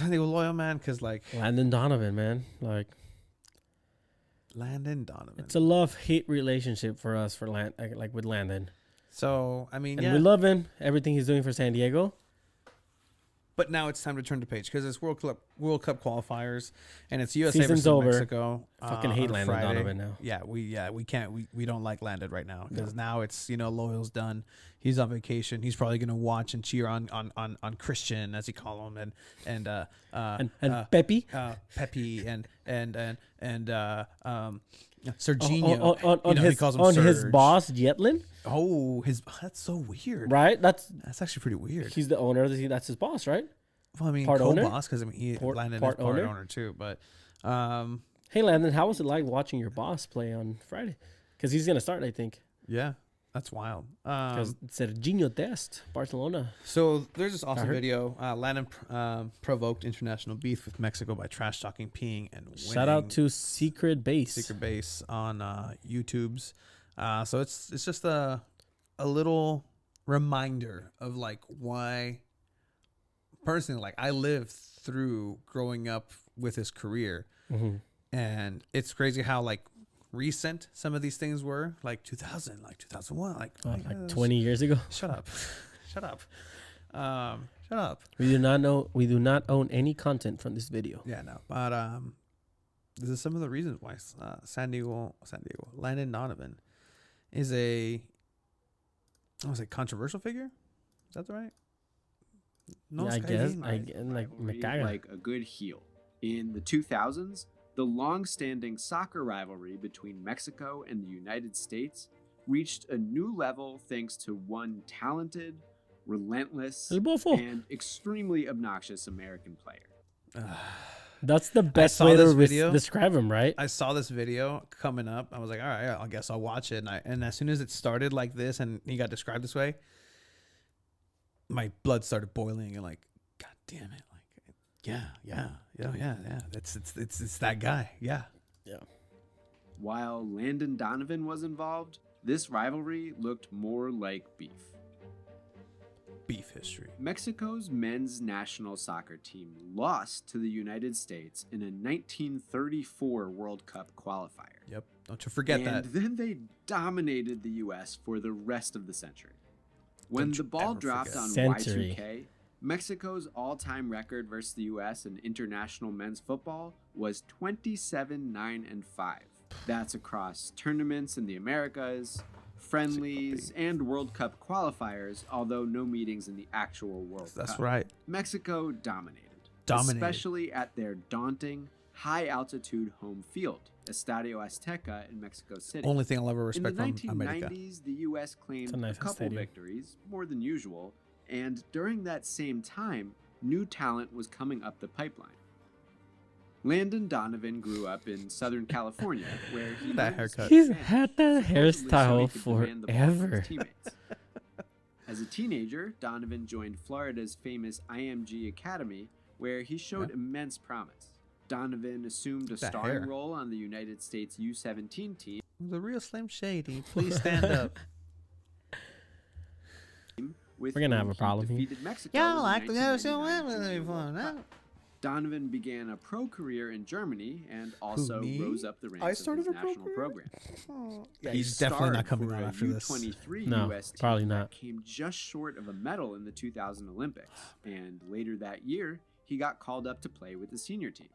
San Diego loyal, man, because like Landon Donovan, man. Like, Landon Donovan. it's a love-hate relationship for us like with Landon. So I mean, And we love him, everything he's doing for San Diego. But now it's time to turn the page because it's World Cup qualifiers and it's USA Season's versus over. Mexico. I fucking hate on Landon Friday. Donovan now. Yeah, we can't we don't like Landon right now because now it's Loyal's done. He's on vacation. He's probably gonna watch and cheer on Christian, as he call him, and Pepe Pepe and Serginho. on He calls him his Serge. boss Yetlin. Oh, that's so weird. Right, that's actually pretty weird. he's the owner. That's his boss, right? Well, I mean, part owner? co-boss because Landon is part owner too. But Hey, Landon, how was it like watching your boss play on Friday? Because he's gonna start, I think. yeah, that's wild. Because Serginho Dest, Barcelona. So there's this awesome video. Landon provoked international beef with Mexico by trash talking, peeing, and winning. Shout out to Secret Base. Secret Base on YouTube's. So it's just a little reminder of like why personally, like I lived through growing up with his career, and it's crazy how like recent some of these things were, like 2000, like 2001, like 20 years ago. Shut up. Shut up. Shut up. We do not own any content from this video. Yeah, no. But this is some of the reasons why San Diego, Landon Donovan is I want to say controversial figure. Is that right? No, Yeah, I guess. Like Mecaga. Like a good heel. In the 2000s, the long-standing soccer rivalry between Mexico and the United States reached a new level thanks to one talented, relentless, El Bofo. and extremely obnoxious American player. That's the best way to describe him, right? I saw this video coming up. I was like, all right, I guess I'll watch it. And as soon as it started like this and he got described this way, my blood started boiling and like, God damn it. Like, yeah. It's that guy. Yeah. Yeah. While Landon Donovan was involved, this rivalry looked more like beef. Beef history. Mexico's men's national soccer team lost to the United States in a 1934 World Cup qualifier. Yep. Don't you forget that. And then they dominated the U.S. for the rest of the century. When the ball dropped on Y2K, Mexico's all-time record versus the U.S. in international men's football was 27-9-5. That's across tournaments in the Americas, friendlies, and World Cup qualifiers, although no meetings in the actual World Cup. That's right. Mexico dominated, especially at their daunting, high-altitude home field, Estadio Azteca in Mexico City. Only thing I'll ever respect from In the 1990s, the U.S. claimed a couple victories, more than usual, and during that same time, new talent was coming up the pipeline. Landon Donovan grew up in Southern California, where he He's had that hairstyle forever. As a teenager, Donovan joined Florida's famous IMG Academy, where he showed immense promise. Donovan assumed a starring role on the United States U17 team. The real Slim Shady. Please stand up. We're gonna have a problem here. Y'all like to go so Donovan began a pro career in Germany and also rose up the ranks of his national program. Yeah, he's definitely not coming out after this. No, US probably not. Came just short of a medal in the 2000 Olympics, and later that year, he got called up to play with the senior team.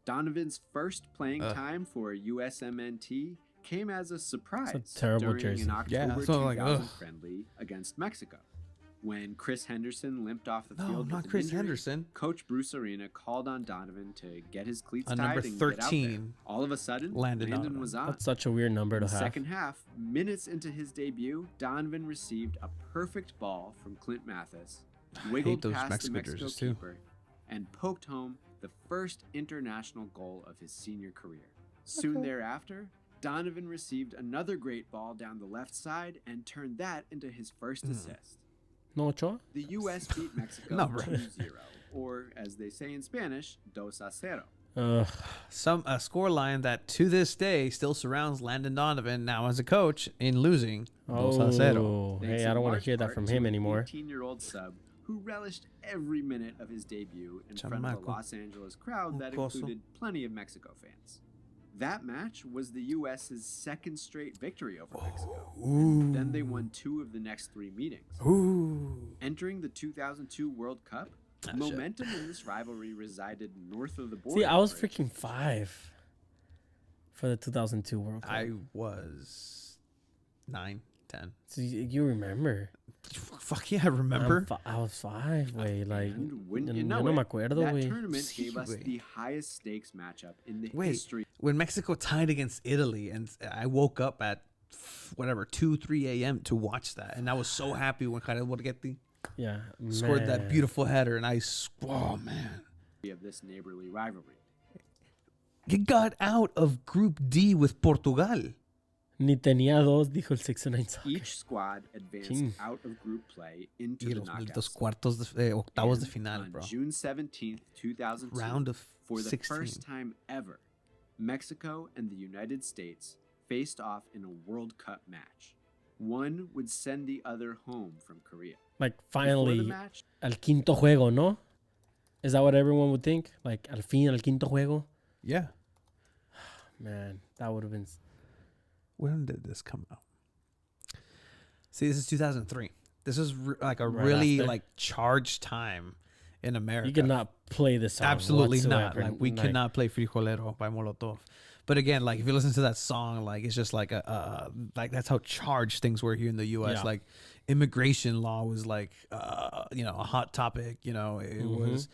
Donovan's first playing time for USMNT came as a surprise during an October 2000 friendly against Mexico. When Chris Henderson limped off the field with an injury, Coach Bruce Arena called on Donovan to get his cleats tied number and 13, get out there. All of a sudden, Landon was on. That's such a weird number to have. Second half, minutes into his debut, Donovan received a perfect ball from Clint Mathis, wiggled past the Mexico keeper, and poked home the first international goal of his senior career. Soon thereafter, Donovan received another great ball down the left side and turned that into his first assist. No Ochoa? The U.S. beat Mexico 2-0, or as they say in Spanish, 2-0. A score line that to this day still surrounds Landon Donovan now as a coach in losing 2-0. Hey, I don't want to hear that from him anymore. 18-year-old sub who relished every minute of his debut in front of a Los Angeles crowd that included plenty of Mexico fans. That match was the U.S.'s second straight victory over Mexico. And then they won 2 of the next 3 meetings. Entering the 2002 World Cup, momentum in this rivalry resided north of the border. See, I was freaking 5 for the 2002 World Cup. I was 9, 10. So you remember? Fuck yeah, I remember. I was 5, güey. Like, wouldn't you know no it, me acuerdo, that güey. tournament gave us the highest stakes matchup in the Wait, history. when Mexico tied against Italy, and I woke up at whatever 2, 3 a.m. to watch that, and I was so happy when Jared Borghetti scored that beautiful header, and oh man, Of this neighborly rivalry. it got out of Group D with Portugal. Ni tenía dos, dijo el 609 Soccer. Each squad advanced out of group play into the knockouts. Los cuartos octavos de final, on bro. June 17th, 2002, Round of for the 16. first time ever, Mexico and the United States faced off in a World Cup match. One would send the other home from Korea. Like, Before the finally, match, al quinto juego, ¿no? Is that what everyone would think? Like, al fin, al quinto juego? Yeah. Man, that would have been... When did this come out? See, this is 2003. This is like a Right really after. like charged time in America. You cannot play this song Absolutely not. whatsoever. Like we could not play Frijolero by Molotov. But again, like if you listen to that song, like it's just like like that's how charged things were here in the U.S. Yeah. Like immigration law was like a hot topic. It was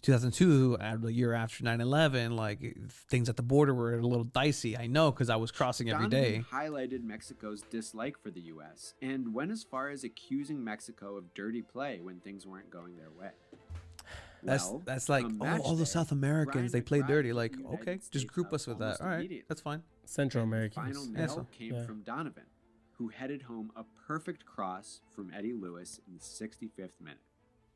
2002, the year after 9/11. Like things at the border were a little dicey. I know because I was crossing every day. Donovan highlighted Mexico's dislike for the U.S. and went as far as accusing Mexico of dirty play when things weren't going their way. That's like on match all the day, South Americans, they Brian play McBride dirty. of Like, the United okay, just States group us with almost that. All right, immediately. that's fine. Central And the Americans. final Yeah, nail came yeah. from Donovan, who headed home a perfect cross from Eddie Lewis in the 65th minute.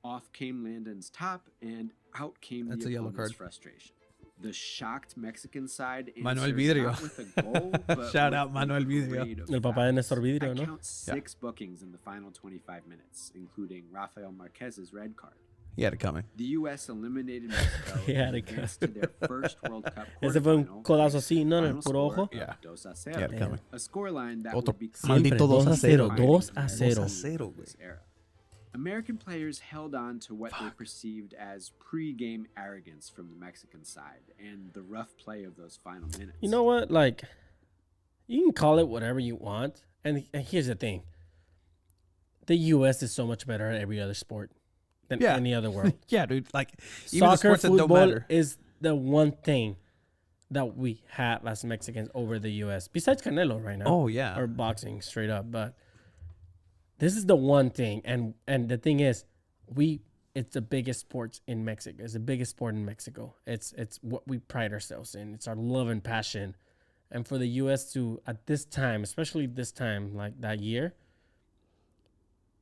Off came Landon's top, and out came That's the a yellow opponent's card. frustration. The shocked Mexican side Manuel answered Vidrio. not with a goal, but Shout with out a Manuel Vidrio. parade of El papá de fouls. Néstor Vidrio, I ¿no? count 6 bookings in the final 25 minutes, including Rafael Marquez's red card. He had it coming. The U.S. eliminated Mexico He had and it advanced to their first World Cup Ese fue un quarterfinal. codazo así, ¿no? En el Final puro score ojo. of Yeah. 2-0. He had it coming. A scoreline that Otro would be Siempre, maldito 2-0. 2-0. this era. American players held on to what they perceived as pre-game arrogance from the Mexican side and the rough play of those final minutes. You know what? Like, you can call it whatever you want. And here's the thing. The U.S. is so much better at every other sport than Yeah. any other world. Yeah, dude. Like even the Soccer, sports that don't football matter. is the one thing that we have as Mexicans over the U.S. Besides Canelo right now. Oh yeah. Or boxing, straight up. But this is the one thing. And the thing is, it's the biggest sports in Mexico. It's the biggest sport in Mexico. It's what we pride ourselves in. It's our love and passion. And for the U.S. to, at this time, especially this time, like that year,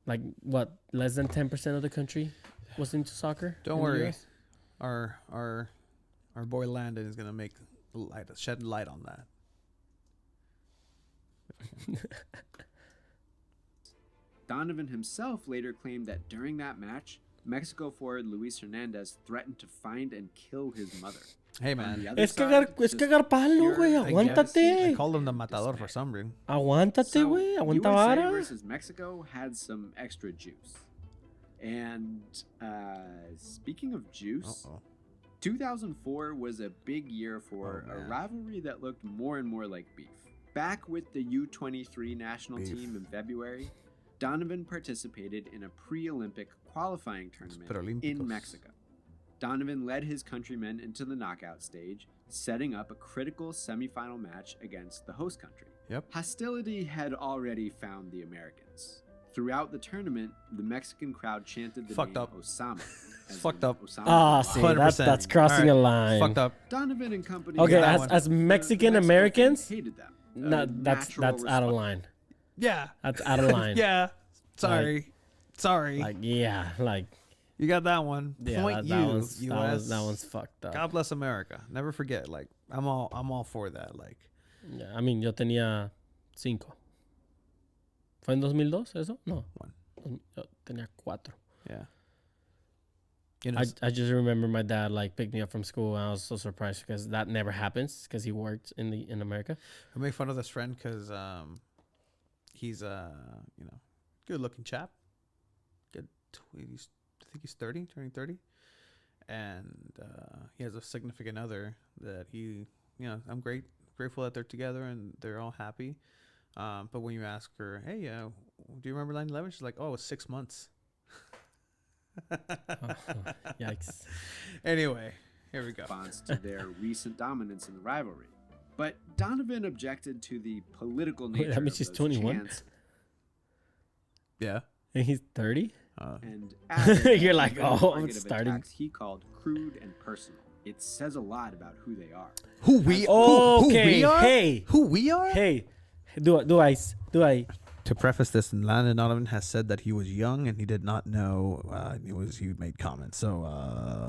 like what, less than 10% of the country was into soccer? Don't in the worry. US? Our boy Landon is gonna make shed light on that. Donovan himself later claimed that during that match, Mexico forward Luis Hernandez threatened to find and kill his mother. Hey On the man, other Es side, cagar just palo, güey. pure I Aguántate. called him the matador Dismay. for some reason. Aguántate, So, güey. Aguanta USA vara. versus Mexico had some extra juice. And speaking of juice, Uh-oh. 2004 was a big year for Oh, a man. rivalry that looked more and more like beef. Back with the U23 national Beef. team in February, Donovan participated in a pre-Olympic qualifying tournament in Superolímpicos. Mexico. Donovan led his countrymen into the knockout stage, setting up a critical semifinal match against the host country. Yep. Hostility had already found the Americans. Throughout the tournament, the Mexican crowd chanted the Fucked name up. Osama. It's as fucked in up. Osama Ah, bin see, Laden. 100%. that's crossing All a right. line. Fucked up. Donovan and company. Okay, that as, one. as The Mexican Mexican Americans, fans hated them. no, that's Natural out of response. line. Yeah. That's out of line. Yeah. Sorry. Sorry. Like, yeah, like, You got that one. yeah, Point that you, one's, US. that one's fucked up. God bless America. Never forget. Like I'm all for that. Like Yeah, I mean, yo tenía 5. ¿Fue en 2002 eso? No. One. Yo tenía 4. yeah. You know, I just remember my dad like picked me up from school, and I was so surprised because that never happens because he worked in America. I make fun of this friend because he's good looking chap. Good, I think he's 30, turning 30, and he has a significant other that I'm grateful that they're together and they're all happy. But when you ask her, hey, do you remember 9/11? She's like, oh, it was 6 months. Yikes. Anyway, here we go. Response to their recent dominance in the rivalry. But Donovan objected to the political nature that means of she's those 21? chants Yeah. And he's 30? and added that You're like, even oh, I'm targeted starting. attacks he called crude and personal. It says a lot about who they are. Who we Oh, who okay. we are? Hey. Who we are? Hey, do I? To preface this, Landon Donovan has said that he was young and he did not know he made comments. So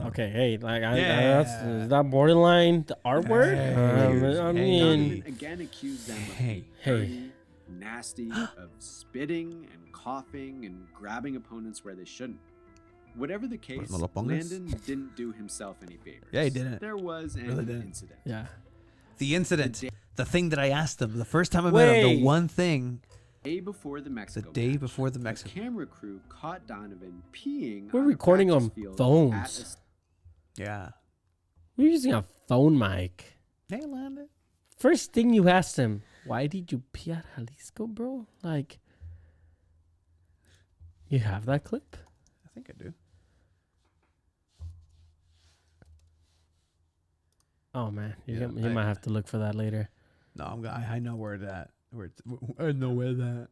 Okay, hey, like Yeah. is that borderline the R word? Hey, I mean, Donovan again accused them of Hey. being dirty, nasty, of spitting and coughing and grabbing opponents where they shouldn't. Whatever the case, no lo pongas. Landon didn't do himself any favors. Yeah, he didn't. There was an Really didn't. incident. yeah. the incident, the thing that I asked him the first time I met him, Wait. the one thing, Day before the the Mexico day match, before the the Mexico. camera crew caught Donovan peeing. We're on a recording practice on field phones. at Yeah. We're using a phone mic. Hey, Landon. First thing you asked him, why did you pee at Jalisco, bro? Like, you have that clip? I think I do. Oh man, Yeah, you might have to look for that later. No, I know where that. I know where that.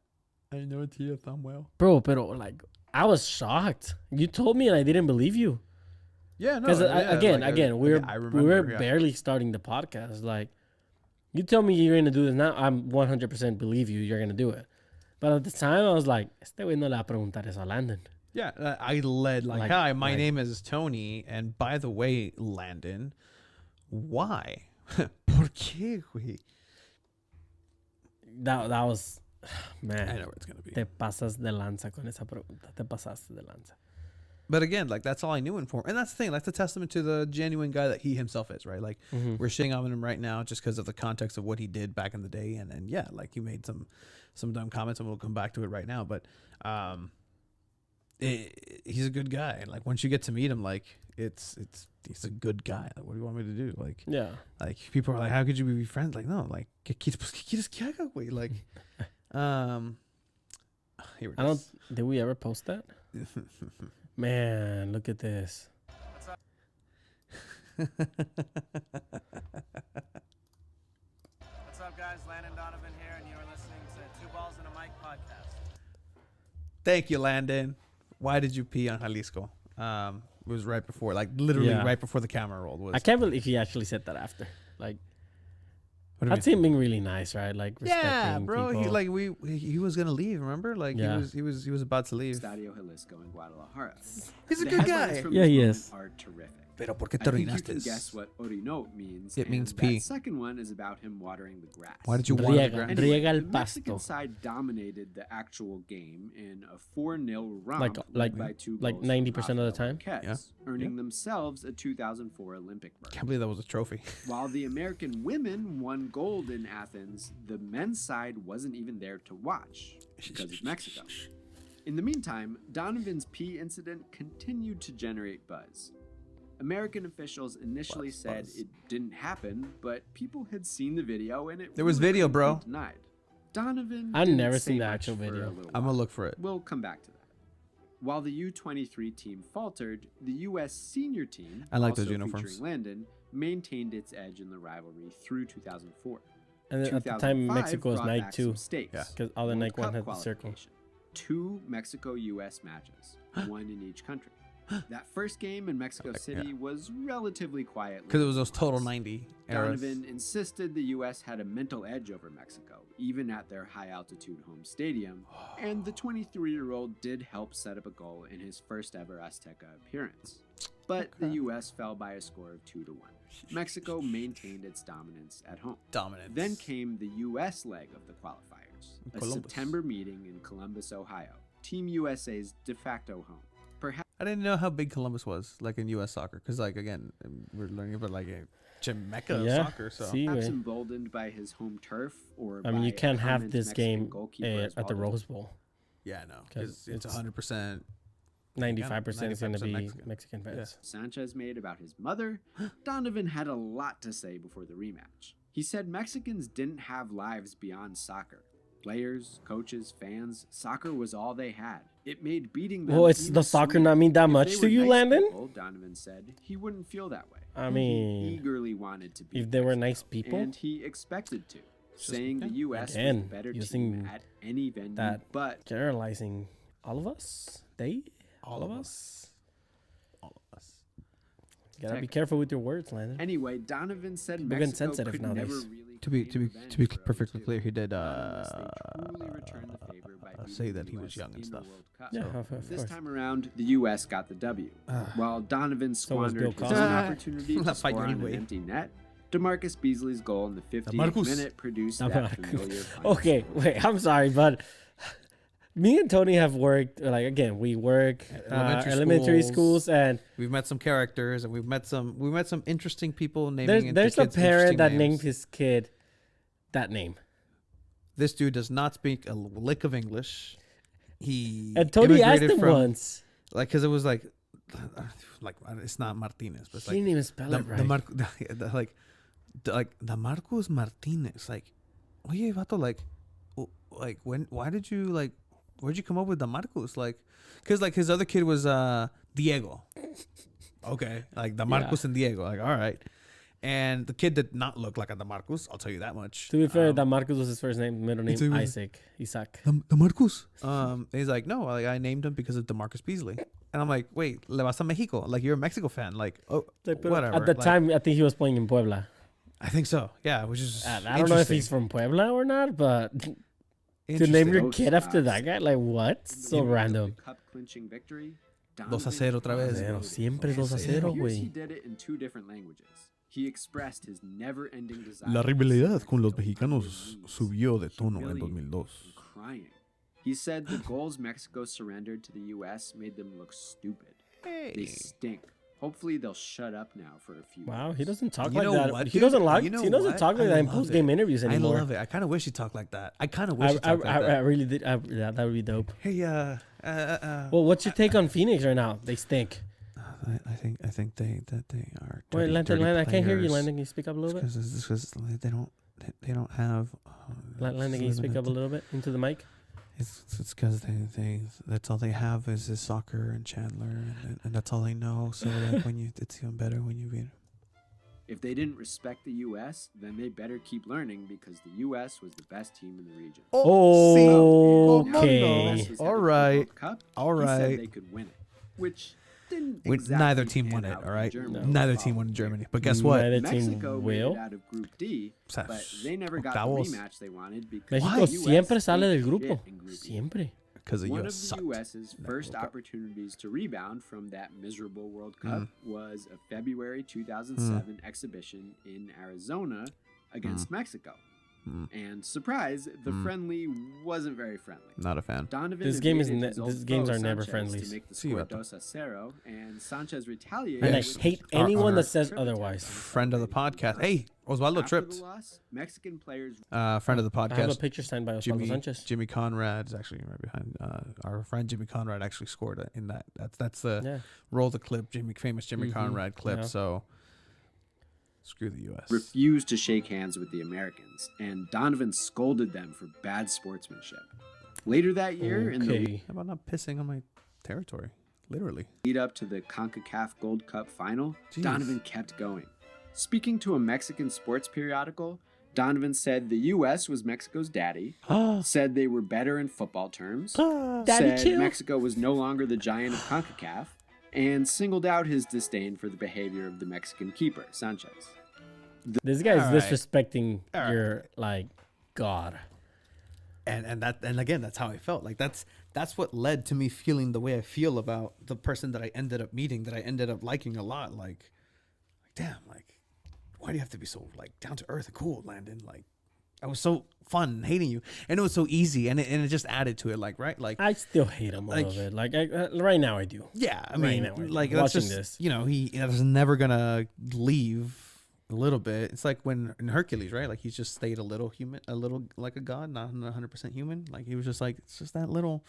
I know it's here somewhere. Bro, but like, I was shocked. You told me and I didn't believe you. Yeah, no. Because again, we remember, were barely starting the podcast. Like, you tell me you're gonna do this now, I'm 100% believe you. You're gonna do it. But at the time, I was like, este güey no le va a preguntar eso a Landon. Yeah, I led like, hi, my name is Tony, and by the way, Landon, why? ¿Por qué, güey? That was, I man. know where it's gonna be. Te pasas de lanza con esa pregunta. Te pasaste de lanza. But again, like that's all I knew him for, and that's the thing. That's a testament to the genuine guy that he himself is, right? Like we're shitting on him right now just because of the context of what he did back in the day, and yeah, like he made some dumb comments, and we'll come back to it right now. But he's a good guy, and like once you get to meet him, like he's a good guy. Like, what do you want me to do? Like, Yeah. like people are like, how could you be friends? Like, no, like ¿qué quieres que haga, güey? Like, here it is. Did we ever post that? Man, look at this. What's up, guys? Landon Donovan here, and you're listening to Two Balls and a Mic podcast. Thank you, Landon. Why did you pee on Jalisco? It was right before, like literally Yeah. right before the camera rolled. Was I can't believe he actually said that after. Like, what do you that's him being really nice, right? Like, respecting yeah, bro. people. He like he was gonna leave. Remember, like Yeah. he was about to leave. Estadio Jalisco in Guadalajara. He's a The good headlines guy. from Yeah, this he moment is. Are terrific. Pero por qué I te think you orinaste? can guess what orino means. It means and pee. That second one is about him watering the grass. Why did you water the Riega. grass? Riega el the Mexican pasto. side dominated the actual game in a 4-0 romp, Like- led by two like goals from 90% of the Rafael time? Marquez, earning themselves a 2004 Olympic berth. Can't believe that was a trophy. While the American women won gold in Athens, the men's side wasn't even there to watch because of Mexico. In the meantime, Donovan's pee incident continued to generate buzz. American officials initially said Buzz. it didn't happen, but people had seen the video and it There was really video, couldn't bro. be denied. Donovan I've didn't never say seen the much actual for video. a little I'm gonna while. look for it. We'll come back to that. While the U-23 team faltered, the U.S. senior team, I like also those uniforms. featuring Landon, maintained its edge in the rivalry through 2004. And then at the time, 2005 Mexico was brought Nike back too. some stakes. Yeah. Because all the World Nike one Cup had the circle. qualification. 2 Mexico-U.S. matches, one in each country. That first game in Mexico City was relatively quiet. Because it was those total 90 eras. Donovan insisted the U.S. had a mental edge over Mexico, even at their high-altitude home stadium, and the 23-year-old did help set up a goal in his first ever Azteca appearance. But the U.S. fell by a score of 2-1. Mexico maintained its dominance at home. Dominance. Then came the U.S. leg of the qualifiers, a Columbus. September meeting in Columbus, Ohio, Team USA's de facto home. Perhaps I didn't know how big Columbus was, like in U.S. soccer, because like again, we're learning about like a Jamaica of soccer. So See, Perhaps emboldened by his home turf, or I mean, you by can't a have prominent this Mexican game goalkeeper at the Rose Bowl. yeah, no, 'Cause it's it's 100%. 95% is going to be 95% Mexican fans. Sanchez made about his mother, Donovan had a lot to say before the rematch. He said Mexicans didn't have lives beyond soccer. Players, coaches, fans, soccer was all they had. It made beating them. Well, it's even the soccer sweeter. not mean that If much they to were you, nice Landon? people, Donovan said he wouldn't feel that way. I He mean, eagerly wanted to beat if they were Mexico, nice people, and he expected to, saying the U.S. again, was the better using team at any venue, that but generalizing all of us, all of us. You gotta be careful with your words, Landon. Anyway, Donovan said People getting Mexico sensitive could nowadays. never really To be claim revenge for perfectly 02, clear, he did unless they truly return the favor by say beating that the he was US young and in the stuff. World Cup. Yeah, So, of this course. time around, the U.S. got the W. While Donovan So was squandered Bill his Cosby. own opportunity to Not fighting score on anyway. an empty net, DeMarcus Beasley's goal in the 50th DeMarcus. minute produced that DeMarcus. familiar final Okay, score. wait, I'm sorry, but me and Tony have worked, like, again, we work elementary schools, and We've met some characters, and we've met some interesting people naming. there's a parent that named his kid that name. This dude does not speak a lick of English. He And Tony asked immigrated him from, once. like, because it was like it's not Martinez, but it's He like didn't even spell it right. the Marcos Martinez. Like, oye, vato, where'd you come up with the Marcos? Like, because like his other kid was Diego. Okay, like the Marcos and Diego. Like, all right. And the kid did not look like a DeMarcus, I'll tell you that much. To be fair, DeMarcus was his first name, middle name it's- Isaac. DeMarcus. He's like, no, like I named him because of DeMarcus Beasley. And I'm like, wait, le vas a Mexico? Like, you're a Mexico fan. Like, oh, whatever. At the Like, time, I think he was playing in Puebla. I think so. Yeah, which is I don't know if he's from Puebla or not, but to name interesting. your kid after that guy, like what? So random. Cup clinching victory. 2-0 otra vez. Pero siempre 2-0, Here's he güey. did it in two different languages. He expressed his never-ending desire. La to rivalidad see con los Mexico on mexicanos their knees, subió de tono en humiliated 2002. and crying. He said the goals Mexico surrendered to the U.S. made them look stupid. They stink. Hopefully they'll shut up now for a few. Wow, he years. doesn't talk You like know that. what, He dude? doesn't like. You know He doesn't what? talk like I that in love post game it. interviews anymore. I love it. I kind of wish he talked like that. I kind of wish he talked like I that. really did. Yeah, that would be dope. Hey, Well, what's your take on Phoenix right now? They stink. I think they are. Wait, dirty, Landon, dirty I can't hear you, players. Landon. Can you speak up a little bit? Because they don't have. Landon, can you speak up a little bit into the mic? It's because they that's all they have is soccer and Chandler, and that's all they know. So like it's even better when you beat 'em. If they didn't respect the U.S., then they better keep learning because the U.S. was the best team in the region. Oh, And now that the okay. US was All headed for the right. World Cup, All he said right. they could win it, which didn't Neither exactly team pan won it. out All in right, Germany. neither team won in Germany. But guess what? Neither Mexico team made it will. out of Group D, sea, but they never got octavos. the rematch they wanted because México the US siempre sale ate del grupo. shit in Group E. Siempre. Because the One U.S. of the sucked. U.S.'s that first World Cup. opportunities to rebound from that miserable World Cup was a February 2007 exhibition in Arizona against Mexico. And surprise, the friendly wasn't very friendly. Not a fan. Donovan This game is evaded ne- his old these games foe, are never Sanchez, friendlies. To make the Sí, score vato. 2-0, and Sanchez retaliated. And I Yes. with hate a anyone that our- says triple otherwise. tap on the Friend of the celebrating podcast. Hey, Osvaldo After tripped. the loss, Mexican players Friend of the I have a podcast. picture signed by Osvaldo Sanchez. Jimmy Conrad is actually right behind. Our friend Jimmy Conrad actually scored in that. That's the Yeah. roll the clip. Famous Jimmy Mhm. Conrad clip. Yeah. So screw the U.S. refused to shake hands with the Americans, and Donovan scolded them for bad sportsmanship. Later that year, in the Okay. How about not pissing on my territory? Literally. lead up to the CONCACAF Gold Cup final, Jeez. Donovan kept going. Speaking to a Mexican sports periodical, Donovan said the U.S. was Mexico's daddy, said they were better in football terms, Daddy said chill. Mexico was no longer the giant of CONCACAF, and singled out his disdain for the behavior of the Mexican keeper, Sanchez. This guy is All right. disrespecting All right. your like God. And again, that's how I felt. Like that's what led to me feeling the way I feel about the person that I ended up meeting, that I ended up liking a lot. Like damn, like why do you have to be so like down to earth and cool, Landon? Like I was so fun hating you, and it was so easy, and it just added to it, like right, like I still hate him a little bit. Like right now, I do. yeah, I Right mean, now, like that's watching just this. you know he is never gonna leave a little bit. It's like when in Hercules, right? Like he's just stayed a little human, a little like a god, not 100% human. Like he was just like it's just that little.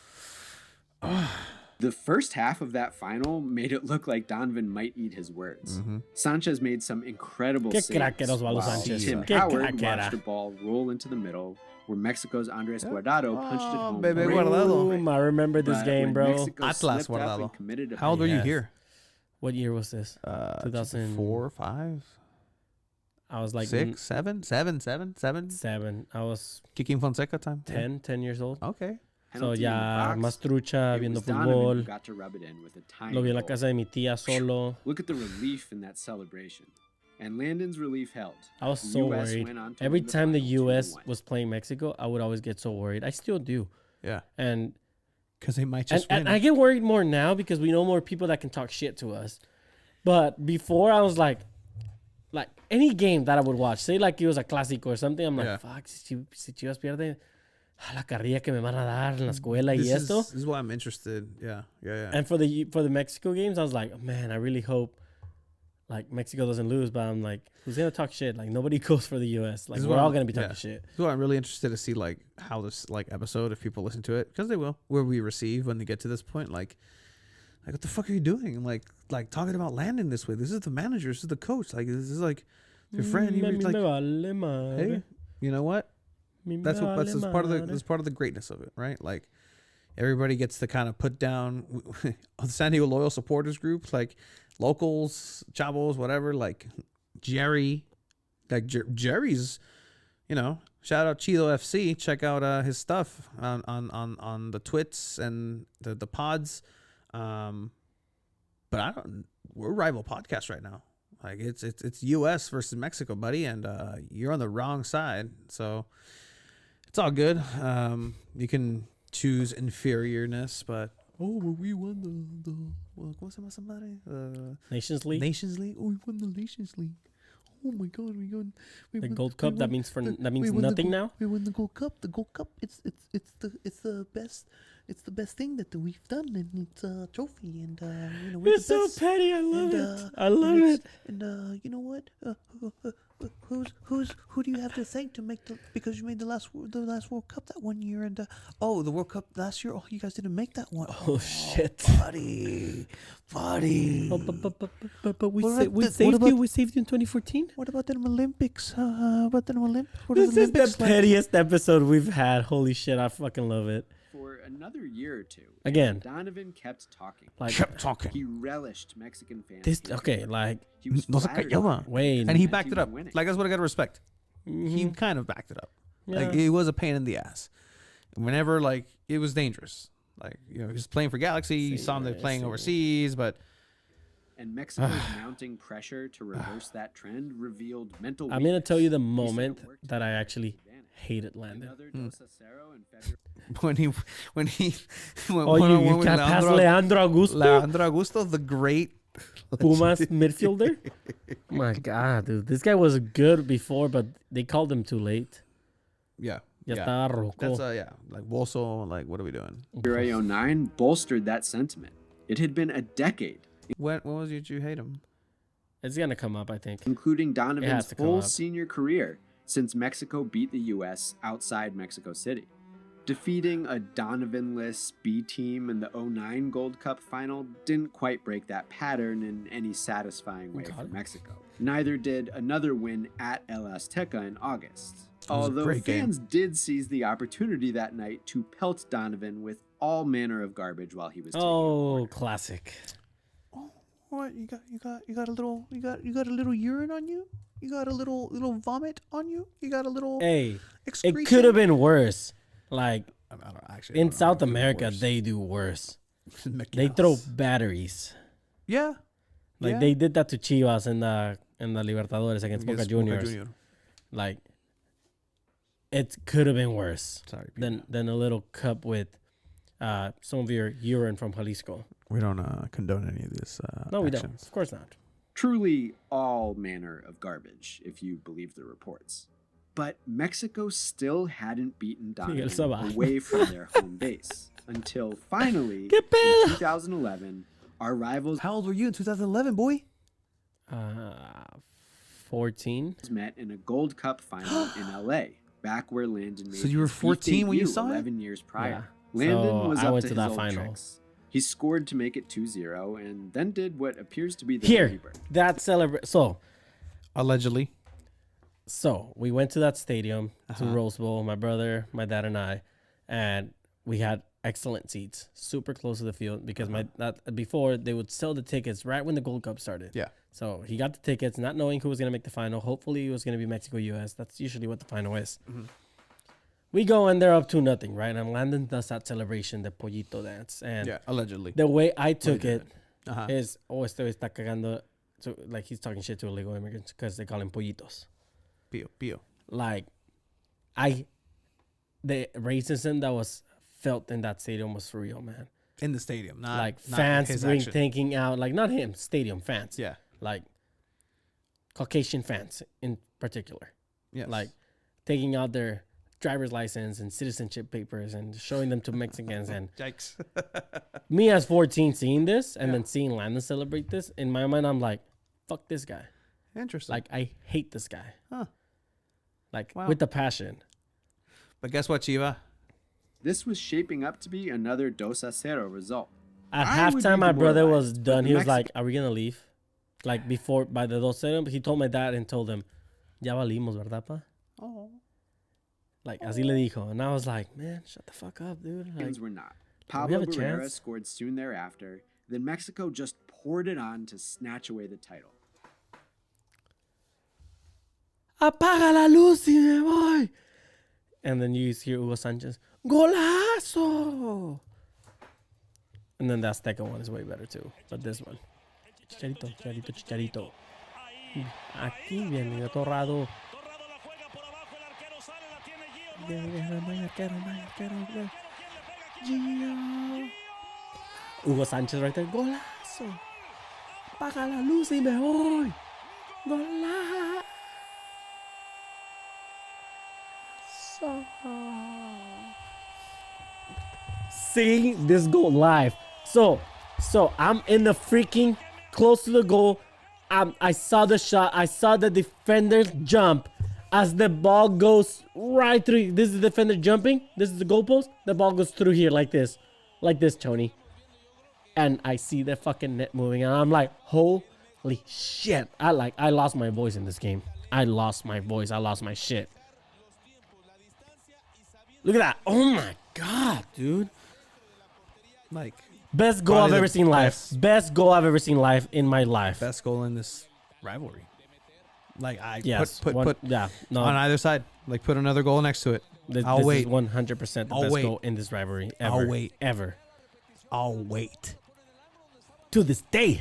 The first half of that final made it look like Donovan might eat his words. Sanchez made some incredible Qué saves, crack era Osvaldo while Sánchez. Tim Qué Howard crack era. watched the ball roll into the middle, where Mexico's Andres Guardado punched it home. Bebe great. Guardado. I remember this But game, when bro. Mexico Atlas slipped up Guardado. and committed a How old were you Yes. here? What year was this? 2004, 5, I was like 6, 7. 7. I was Kicking Fonseca time. 10 years old. Okay. So penalty in the ya box. más trucha, It viendo was Donovan who fútbol. got to rub it in with a tiny Lo vi en la goal. casa de mi tía solo. Look at the relief in that celebration. And Landon's relief held. I was The so US worried. went on to Every win the time the final U.S. 2-1. was playing Mexico, I would always get so worried. I still do. Yeah. And Because they might just win. and I get worried more now because we know more people that can talk shit to us. But before, I was like any game that I would watch, say like it was a clásico or something, I'm like, Yeah. fuck, si Chivas pierde, la carrilla que me van a dar en la escuela y this esto. is why I'm interested. Yeah. And for the Mexico games, I was like, man, I really hope like Mexico doesn't lose. But I'm like, who's gonna talk shit? Like nobody goes for the U.S. Like This is we're what all I'm- gonna be talking yeah. shit. This is why I'm really interested to see like how this like episode, if people listen to it, because they will, where we receive when they get to this point, like what the fuck are you doing? Like talking about Landon this way. This is the manager. This is the coach. Like this is like your friend. Me Like, vale madre. hey, you know what? Me That's vale part of the madre. that's part of the greatness of it, right? Like everybody gets to kind of put down the San Diego Loyal supporters group, like locals, chavos, whatever. Like Jerry, like Jerry's, you know, shout out Chido FC. Check out his stuff on the twits and the pods. But I don't. We're a rival podcast right now. Like it's U.S. versus Mexico, buddy, and you're on the wrong side. So it's all good. You can choose inferiorness, but we won the ¿cómo se llama esa madre? Nations League. Nations League. Oh, we won the Nations League. Oh my God, we won The Gold Cup. That means nothing now. We won the Gold Cup. The Gold Cup. It's the best. It's the best thing that we've done, and it's a trophy. And you know, we're It's the so best. petty. I love And, it. I love it. And you know what? Who do you have to thank to make because you made the last World Cup that one year, and the World Cup last year. Oh, you guys didn't make that one. Oh shit. buddy. Oh, but we What about the- saved what about- you. We saved you in 2014. What about them Olympics? What are This the is the Olympics like? pettiest episode we've had. Holy shit! I fucking love it. For another year or two, Again, Donovan kept talking. like Kept talking. He relished Mexican fans. this. being Okay, here. like He was No se flattered callaba. by it. wait. And he And backed he it was up. winning. Like that's what I gotta respect. He mhm. kind of backed it up. Yeah. Like it was a pain in the ass. Whenever like it was dangerous. Like he was playing for Galaxy. You saw him playing Sí. overseas, but And Mexico's mounting pressure to reverse that trend revealed mental I'm gonna tell you the weakness. He said it moment worked to that I his actually advantage. hated Landon. Another Dos a 0 in February. when he went Oh, one-on-one you with can't pass Leandro Augusto, Leandro Augusto, the great Pumas midfielder. My God, dude, this guy was good before, but they called him too late. Yeah. Ya Yeah. estaba roco. That's like Wolso, like what are we doing? February 09 bolstered that sentiment. It had been a decade, When was you hate him? It's gonna come up, I think. including Donovan's to come full up. senior career since Mexico beat the U.S. outside Mexico City. Defeating a Donovan-less B team in the 09 Gold Cup final didn't quite break that pattern in any satisfying way Got for it. Mexico. Neither did another win at El Azteca in August. was a Although great game. fans did seize the opportunity that night to pelt Donovan with all manner of garbage while he was taking a Oh, corner. classic. What you got a little urine on you? You got a little vomit on you? You got a little Hey, it excretion? could have been worse. Like I don't actually. in South America, they do worse. They throw batteries. Yeah. Like Yeah. they did that to Chivas in the Libertadores against Boca Juniors. Junior. Like it could have been worse Sorry, Peter. than a little cup with some of your urine from Jalisco. We don't condone any of this. No, we don't. actions. Of course not. Truly all manner of garbage, if you believe the reports. But Mexico still hadn't beaten Miguel Donovan Sabah. away from their home base until finally, ¿Qué in pedo? 2011, our rivals How old were you in 2011, boy? 14. met in a Gold Cup final in LA, back where Landon made So you were his 14 when you debut saw it? 11 years prior. Yeah. Landon So was I up went to to his that old final. tricks. He scored to make it 2-0 and then did what appears to be the Here, dirty bird. that celebration. Allegedly. So we went to that stadium to Rose Bowl, my brother, my dad, and I, and we had excellent seats, super close to the field because before they would sell the tickets right when the Gold Cup started. Yeah. So he got the tickets, not knowing who was gonna make the final. Hopefully, it was gonna be Mexico US. That's usually what the final is. We go and they're up 2-0, right? And Landon does that celebration, the pollito dance, and Yeah, allegedly. the way I took did it Uh-huh. is, este güey está cagando, so like he's talking shit to illegal immigrants because they call him pollitos. Pio. Like, the racism that was felt in that stadium was for real, man. In the stadium, not Like not fans his bring action. thinking out, like not him, stadium fans. Yeah. Like Caucasian fans in particular. Yes. Like taking out their driver's license and citizenship papers and showing them to Mexicans. And Yikes. me as 14 seeing this and then seeing Landon celebrate this, in my mind, I'm like, fuck this guy. Interesting. Like, I hate this guy. Huh. Like, Wow. with the passion. But guess what, Chiva? This was shaping up to be another 2-0 result. At I would halftime, be my brother was demoralized, but done. the He was Mexican- like, are we going to leave? Like, before, by the 2-0, he told my dad and told him, ya valimos, ¿verdad, pa? Oh. Like, así le dijo. And I was like, man, shut the fuck up, dude. Like, Mexicans were not. we Pablo have a Barrera chance? scored soon thereafter. Then Mexico just poured it on to snatch away the title. apaga la luz y me voy. And then you hear Hugo Sanchez, golazo. And then that second one is way better too. But this one, Chicharito, Chicharito, Chicharito. Aquí viene Torrado. Hugo Sánchez right there, golazo. Apaga la luz y me voy. Golazo. Seeing this goal live. So I'm in the freaking close to the goal. I saw the shot. I saw the defender jump as the ball goes right through. This is the defender jumping. This is the goalpost. The ball goes through here like this, Tony. And I see the fucking net moving, and I'm like, holy shit! I lost my voice in this game. I lost my voice. I lost my shit. Look at that! Oh my god, dude! Like, Best goal Probably I've the ever seen live. Best goal I've ever seen live in my life. best goal in this rivalry. Like, I Yes. put yeah. No. on either side. Like, put another goal next to it. I'll this wait. is 100% the I'll best wait. goal in this rivalry ever. I'll wait. Ever. I'll wait. To this day.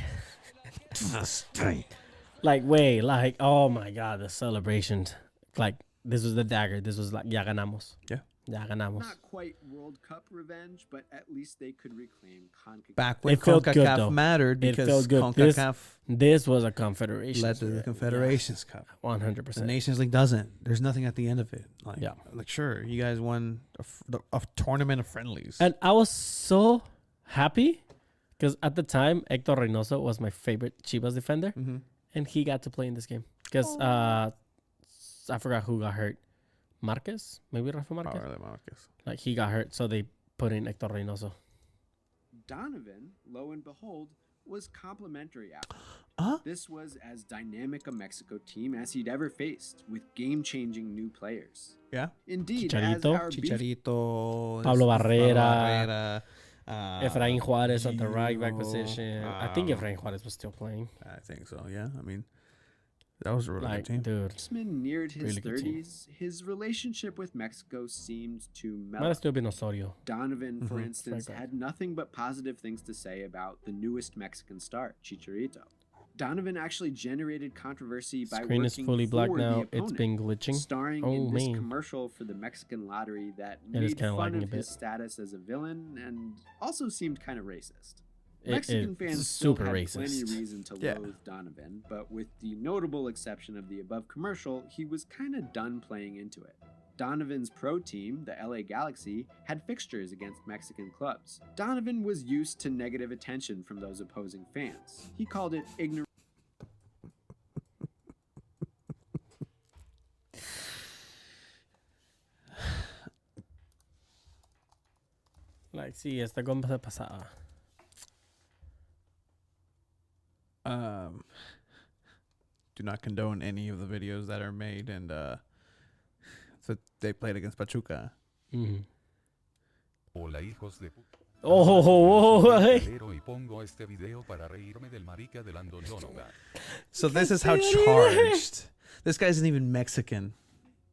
Like, wait. Like, oh my god, the celebrations. Like, this was the dagger. This was like, ya ganamos. Yeah. Ya ganamos. Not quite World Cup revenge, but at least they could reclaim CONCACAF. Back when It felt good, CONCACAF though. mattered It because felt good. CONCACAF This was a confederation. led to the Confederations Cup. 100%. The Nations League doesn't. There's nothing at the end of it. Like, Yeah. like sure, you guys won a tournament of friendlies. And I was so happy because at the time, Hector Reynoso was my favorite Chivas defender. Mm-hmm. And he got to play in this game. Because I forgot who got hurt. Marquez? Maybe Rafa Marquez? Like, he got hurt, so they put in Hector Reynoso. Donovan, lo and behold, was complimentary after. Huh? This was as dynamic a Mexico team as he'd ever faced, with game-changing new players. Yeah. Indeed, Chicharito. as our Chicharito. Pablo Barrera. Barrera, Efrain Juarez at the right back Gio, position. I think Efrain Juarez was still playing. I think so. Yeah. I mean, that was a really Like, good team. dude, Baseman neared his Really good team. 30s, his relationship with Mexico seemed to might mellow. have still been Osorio. Donovan, for Mhm. instance, Right, right. had nothing but positive things to say about the newest Mexican star, Chicharito. Donovan actually generated controversy by Screen is working fully black for now. the It's opponent, been glitching. starring Oh, in this man. commercial for the Mexican lottery that It is made kinda fun lagging a of bit. his status as a villain and also seemed kind of racist. Mexican fans still super had racist. plenty of reason to Yeah. loathe Donovan, but with the notable exception of the above commercial, he was kind of done playing into it. Donovan's pro team, the LA Galaxy, had fixtures against Mexican clubs. Donovan was used to negative attention from those opposing fans. He called it ignorant. Like, sí, esta compa se pasaba. Do not condone any of the videos that are made, and so they played against Pachuca. Mhm. Hola hijos de puta. Oh, Soy Calero y pongo este video para reírme del marica de Landon Donovan. So this is how charged. This guy isn't even Mexican.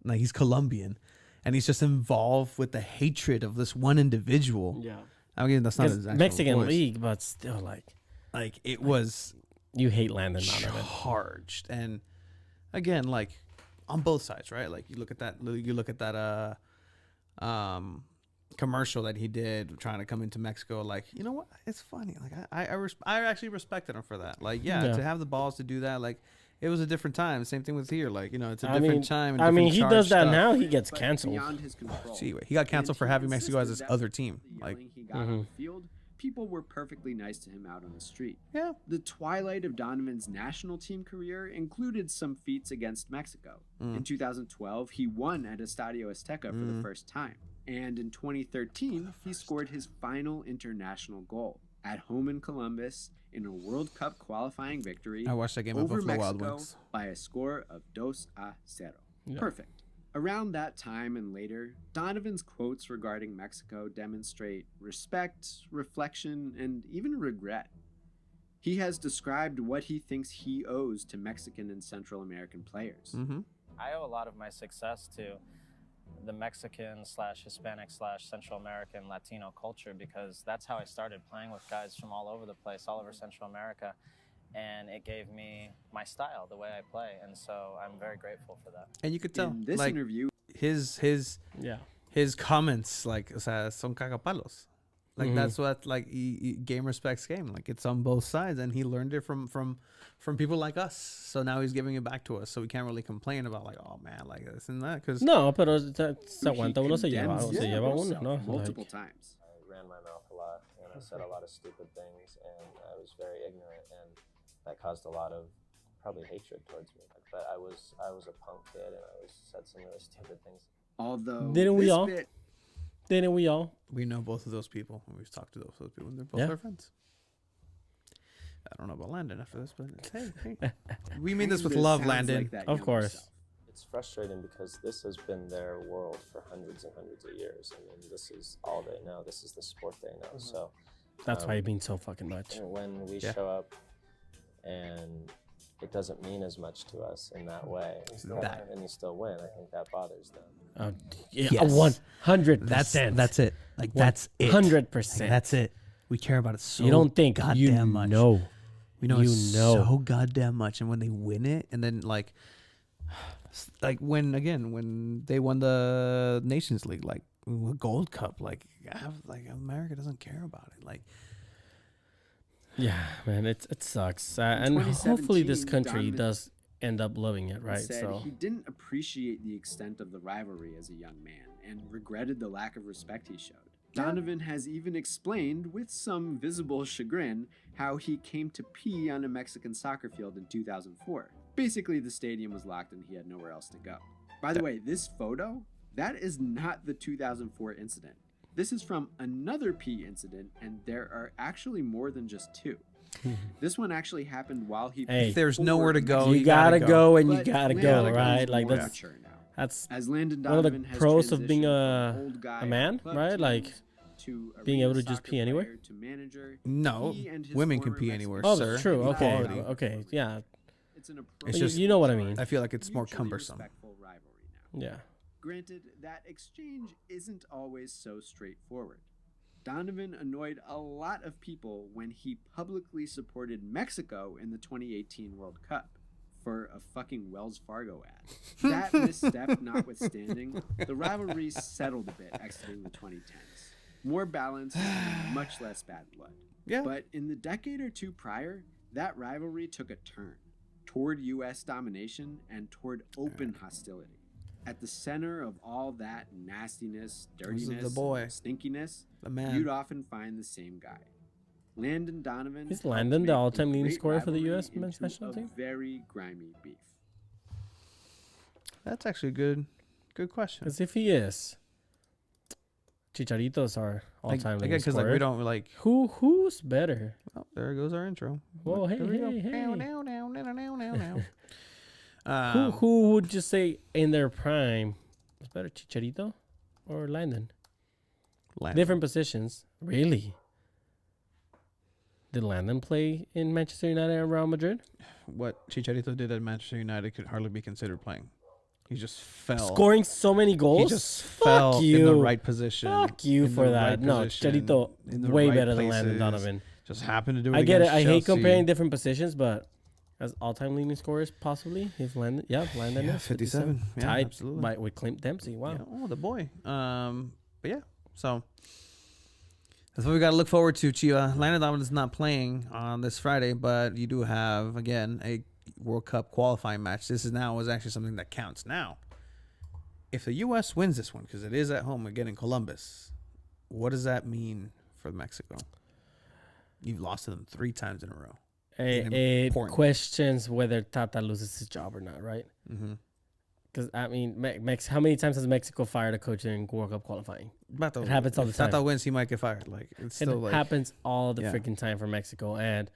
Like, he's Colombian. And he's just involved with the hatred of this one individual. yeah. I mean, that's not his actual Mexican voice. league, but still, Like, it was you hate Landon Donovan. charged. And again, like, on both sides, right? Like, you look at that commercial that he did trying to come into Mexico. Like, you know what? It's funny. Like, I actually respected him for that. Like, yeah, to have the balls to do that. Like, it was a different time. Same thing with here. Like, you know, it's a different time. And I mean, different he does that charged now. stuff. He gets But canceled. beyond his control. See, he got canceled And for he having Mexico as insisted his that other with team. the Like, yelling he got on the field, people were perfectly nice to him out on the street. yeah. The twilight of Donovan's national team career included some feats against Mexico. In 2012, he won at Estadio Azteca for the first time. And in 2013, he scored his final international goal at home in Columbus in a World Cup qualifying victory I watched that game at over Buffalo Wild Mexico Wings. by a score of 2-0. Yeah. Perfect. Around that time and later, Donovan's quotes regarding Mexico demonstrate respect, reflection, and even regret. He has described what he thinks he owes to Mexican and Central American players. Mm-hmm. I owe a lot of my success to the Mexican / Hispanic / Central American Latino culture, because that's how I started playing with guys from all over the place, all over Central America. And it gave me my style, the way I play. And so I'm very grateful for that. And you could tell, In this like, interview, Yeah. his comments, like, o sea, son cagapalos. Like, Mhm. that's what, like, game respects game. Like, it's on both sides, and he learned it from people like us. So now he's giving it back to us. So we can't really complain about, like, oh man, like this and that, because No, pero se he aguanta uno, se lleva, condemns se lleva uno, himself ¿no? multiple Like, times. I ran my mouth a lot and I said a lot of stupid things and I was very ignorant and that caused a lot of probably hatred towards me. But I was a punk kid and I said some really stupid things. Although Didn't we this all? bit didn't we all? we know both of those people. We've talked to those people, and they're both Yeah. our friends. I don't know about Landon after this, but hey, we mean this with kinda love, sounds Landon. like that Of younger course. self. It's frustrating because this has been their world for hundreds and hundreds of years. I mean, this is all they know. This is the sport they know. So That's why it means so fucking much. when we Yeah. show up and it doesn't mean as much to us in that way, and you still win, I think that bothers them. Yeah, Yes. 100%. That's it. Like, that's it. 100%. Like, that's it. We care about it so You don't think goddamn you much. know. We know You it know. so goddamn much, and when they win it, and then like when they won the Nations League, like Gold Cup, like America doesn't care about it. Like, Yeah, man, it sucks. And hopefully this 2017, country Donovan does end up loving it, right? said So he didn't appreciate the extent of the rivalry as a young man and regretted the lack of respect he showed. Donovan has even explained, with some visible chagrin, how he came to pee on a Mexican soccer field in 2004. Basically, the stadium was locked and he had nowhere else to go. By the way, this photo, that is not the 2004 incident. This is from another pee incident, and there are actually more than just two. This one actually happened while he Hey. if there's for nowhere to go, you you gotta go and you But gotta Landon go, right? is Like more that's mature now. that's As Landon one of the Donovan has pros of being transitioned from old guy a man, on club right? Like, teams to being arena able to just soccer pee anywhere. player to manager, No, he and his women can former pee Mexican anywhere, oh, sir. that's true. Okay, Equality. okay, yeah, It's an It's You- just- you know what I mean. I feel like it's more mutually cumbersome. respectful rivalry now. yeah. Granted, that exchange isn't always so straightforward. Donovan annoyed a lot of people when he publicly supported Mexico in the 2018 World Cup for a fucking Wells Fargo ad. That misstep notwithstanding, the rivalry settled a bit exiting the 2010s. more balance, and much less bad blood. Yeah. But in the decade or two prior, that rivalry took a turn toward U.S. domination and toward open hostility. At the center of all that nastiness, dirtiness, the boy. and stinkiness, The man. you'd often find the same guy. Landon Donovan. Is helped Landon the make all-time leading great scorer for the rivalry US men's into national a team? very grimy beef. That's actually a good question. Because if he is, Chicharito's our all-time leading Because scorer. like we don't like. Who's better? Oh, there goes our intro. Whoa, hey, There we go. hey, hey. Who would you say in their prime was better, Chicharito or Landon? Landon. Different positions, really. Did Landon play in Manchester United and Real Madrid? What Chicharito did at Manchester United could hardly be considered playing. He just fell. Scoring so many goals? He just fell in the right position. Fuck you in for the that. right No, position, Chicharito, in the way right better than Landon places. Donovan. Just happened to do it. I get it. against I hate Chelsea. comparing different positions, but as all-time leading scorers, possibly, he's Landon. Yeah, Landon Yeah, is 57. Yeah, tied absolutely. with Clint Dempsey. Wow. Yeah, oh, the boy. But yeah, so that's what we got to look forward to, Chiva. Landon Donovan is not playing on this Friday, but you do have, again, a World Cup qualifying match. This is actually something that counts. Now, if the U.S. wins this one, because it is at home again in Columbus, what does that mean for Mexico? You've lost to them 3 times in a row. It important. questions whether Tata loses his job or not, right? Mm-hmm. Because, I mean, how many times has Mexico fired a coach in World Cup qualifying? It happens all the time. If Tata wins, he might get fired. Like it's It still like happens all the Yeah. freaking time for Mexico. And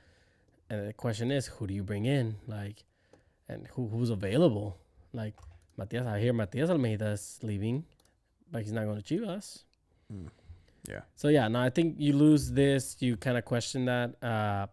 the question is, who do you bring in? Like, and who's available? Like, I hear Matias Almeida's leaving, but he's not going to Chivas. Yeah. So, yeah, no, I think you lose this. You kind of question that.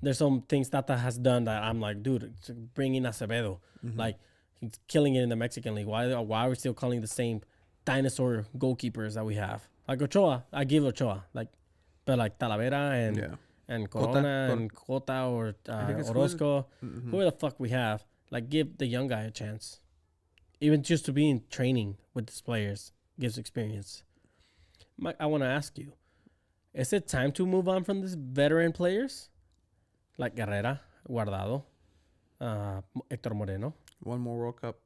There's some things Tata has done that I'm like, dude, bring in Acevedo. Mm-hmm. Like, he's killing it in the Mexican League. Why are we still calling the same dinosaur goalkeepers that we have? Like Ochoa, I give Ochoa. But Talavera and Corona and Cota or Orozco, whoever the fuck we have, like, give the young guy a chance. Even just to be in training with these players gives experience. I want to ask you, is it time to move on from these veteran players? Like Guerrera, Guardado, Hector Moreno. One more World Cup.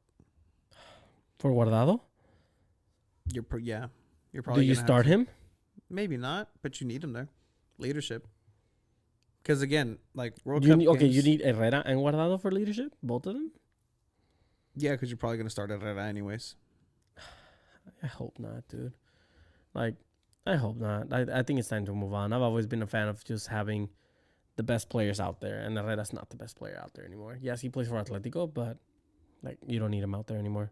For Guardado? You're probably. Do Gonna you have start to. him? Maybe not, but you need him there. Leadership. Because again, like World You Cup. need, okay, games- you need Herrera and Guardado for leadership? Both of them? Yeah, because you're probably gonna start Herrera anyways. I hope not, dude. Like, I hope not. I think it's time to move on. I've always been a fan of just having the best players out there, and Herrera's not the best player out there anymore. Yes, he plays for Atletico, but like, you don't need him out there anymore.